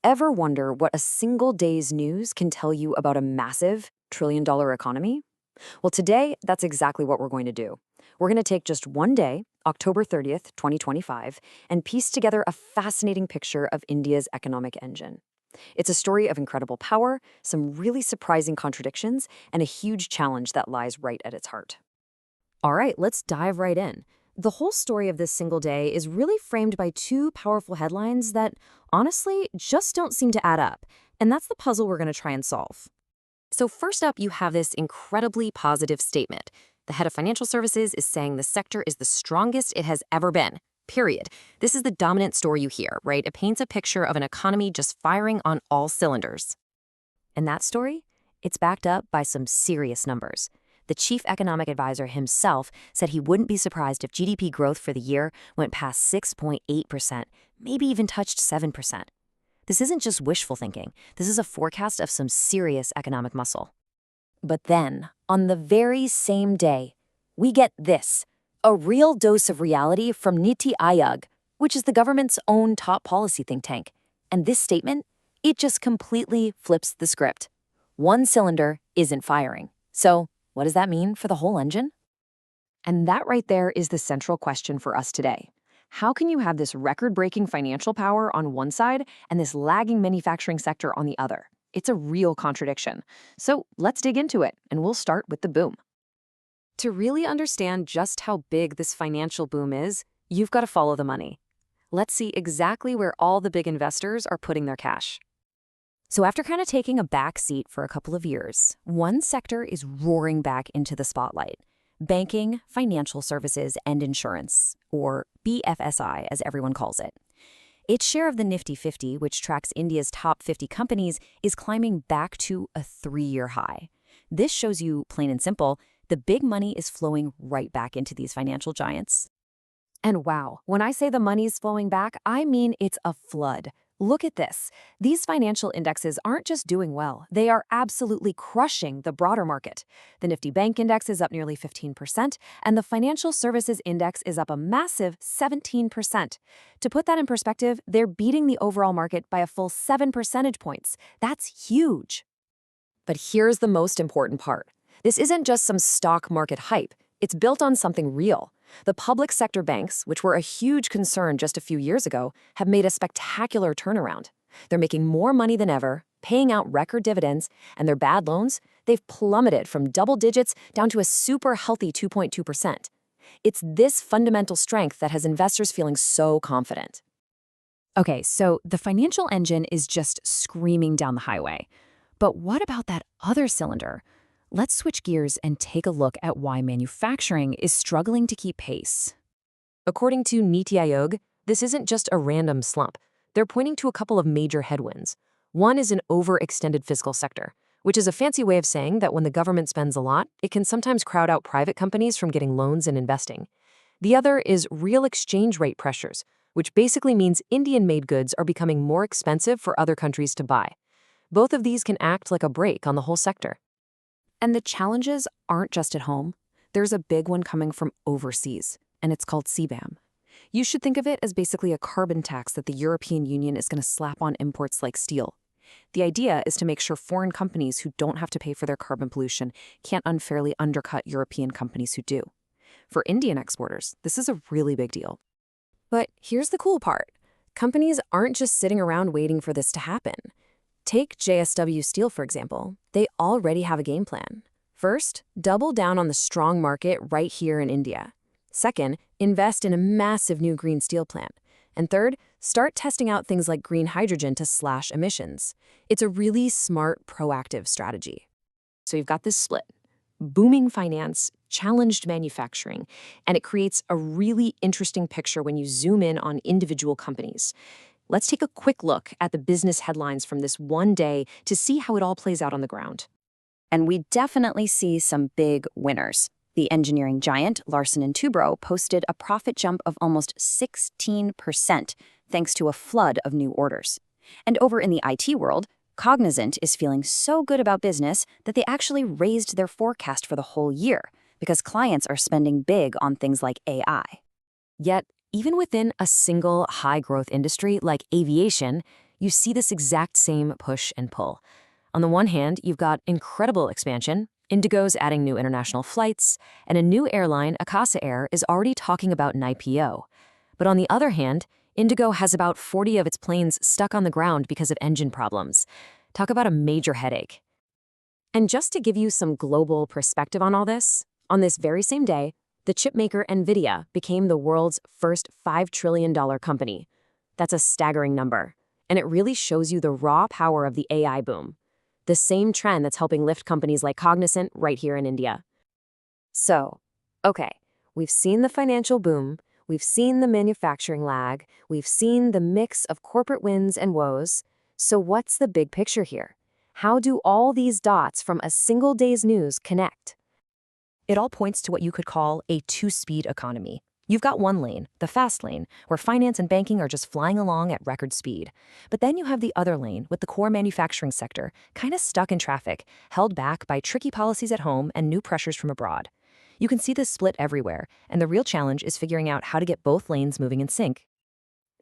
Ever wonder what a single day's news can tell you about a massive trillion-dollar economy? Well, today, that's exactly what we're going to do. We're going to take just one day, October 30th, 2025, and piece together a fascinating picture of India's economic engine. It's a story of incredible power, some really surprising contradictions, and a huge challenge that lies right at its heart. All right, let's dive right in. The whole story of this single day is really framed by two powerful headlines that, honestly, just don't seem to add up. And that's the puzzle we're going to try and solve. So first up, you have this incredibly positive statement. The head of financial services is saying the sector is the strongest it has ever been, period. This is the dominant story you hear, right? It paints a picture of an economy just firing on all cylinders. And that story? It's backed up by some serious numbers. The chief economic advisor himself said he wouldn't be surprised if GDP growth for the year went past 6.8%, maybe even touched 7%. This isn't just wishful thinking. This is a forecast of some serious economic muscle. But then, on the very same day, we get this, a real dose of reality from Niti Aayog, which is the government's own top policy think tank. And this statement, it just completely flips the script. One cylinder isn't firing. So, what does that mean for the whole engine? And that right there is the central question for us today. How can you have this record-breaking financial power on one side and this lagging manufacturing sector on the other? It's a real contradiction. So let's dig into it, and we'll start with the boom. To really understand just how big this financial boom is, you've got to follow the money. Let's see exactly where all the big investors are putting their cash. So after kind of taking a back seat for a couple of years, one sector is roaring back into the spotlight. Banking, financial services, and insurance, or BFSI as everyone calls it. Its share of the Nifty 50, which tracks India's top 50 companies, is climbing back to a 3-year high. This shows you, plain and simple, the big money is flowing right back into these financial giants. And wow, when I say the money's flowing back, I mean it's a flood. Look at this. These financial indexes aren't just doing well, they are absolutely crushing the broader market. The Nifty Bank Index is up nearly 15%, and the Financial Services Index is up a massive 17%. To put that in perspective, they're beating the overall market by a full 7 percentage points. That's huge. But here's the most important part. This isn't just some stock market hype. It's built on something real. The public sector banks, which were a huge concern just a few years ago, have made a spectacular turnaround. They're making more money than ever, paying out record dividends, and their bad loans, they've plummeted from double digits down to a super healthy 2.2%. It's this fundamental strength that has investors feeling so confident. Okay, so the financial engine is just screaming down the highway. But what about that other cylinder? Let's switch gears and take a look at why manufacturing is struggling to keep pace. According to Niti Aayog, this isn't just a random slump. They're pointing to a couple of major headwinds. One is an overextended fiscal sector, which is a fancy way of saying that when the government spends a lot, it can sometimes crowd out private companies from getting loans and investing. The other is real exchange rate pressures, which basically means Indian-made goods are becoming more expensive for other countries to buy. Both of these can act like a brake on the whole sector. And the challenges aren't just at home. There's a big one coming from overseas, and it's called CBAM. You should think of it as basically a carbon tax that the European Union is going to slap on imports like steel. The idea is to make sure foreign companies who don't have to pay for their carbon pollution can't unfairly undercut European companies who do. For Indian exporters, this is a really big deal. But here's the cool part. Companies aren't just sitting around waiting for this to happen. Take JSW Steel, for example. They already have a game plan. First, double down on the strong market right here in India. Second, invest in a massive new green steel plant. And third, start testing out things like green hydrogen to slash emissions. It's a really smart, proactive strategy. So you've got this split. Booming finance, challenged manufacturing, and it creates a really interesting picture when you zoom in on individual companies. Let's take a quick look at the business headlines from this one day to see how it all plays out on the ground. And we definitely see some big winners. The engineering giant, Larsen & Toubro, posted a profit jump of almost 16% thanks to a flood of new orders. And over in the IT world, Cognizant is feeling so good about business that they actually raised their forecast for the whole year because clients are spending big on things like AI. Yet, even within a single high-growth industry like aviation, you see this exact same push and pull. On the one hand, you've got incredible expansion. Indigo's adding new international flights, and a new airline, Akasa Air, is already talking about an IPO. But on the other hand, Indigo has about 40 of its planes stuck on the ground because of engine problems. Talk about a major headache. And just to give you some global perspective on all this, on this very same day, the chipmaker NVIDIA became the world's first $5 trillion company. That's a staggering number, and it really shows you the raw power of the AI boom. The same trend that's helping lift companies like Cognizant right here in India. So, okay, we've seen the financial boom, we've seen the manufacturing lag, we've seen the mix of corporate wins and woes. So what's the big picture here? How do all these dots from a single day's news connect? It all points to what you could call a two-speed economy. You've got one lane, the fast lane, where finance and banking are just flying along at record speed. But then you have the other lane with the core manufacturing sector, kind of stuck in traffic, held back by tricky policies at home and new pressures from abroad. You can see this split everywhere, and the real challenge is figuring out how to get both lanes moving in sync.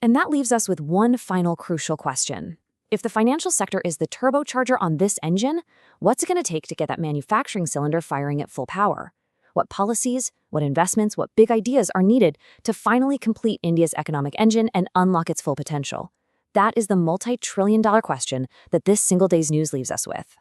And that leaves us with one final crucial question. If the financial sector is the turbocharger on this engine, what's it going to take to get that manufacturing cylinder firing at full power? What policies, what investments, what big ideas are needed to finally complete India's economic engine and unlock its full potential? That is the multi-trillion-dollar question that this single day's news leaves us with.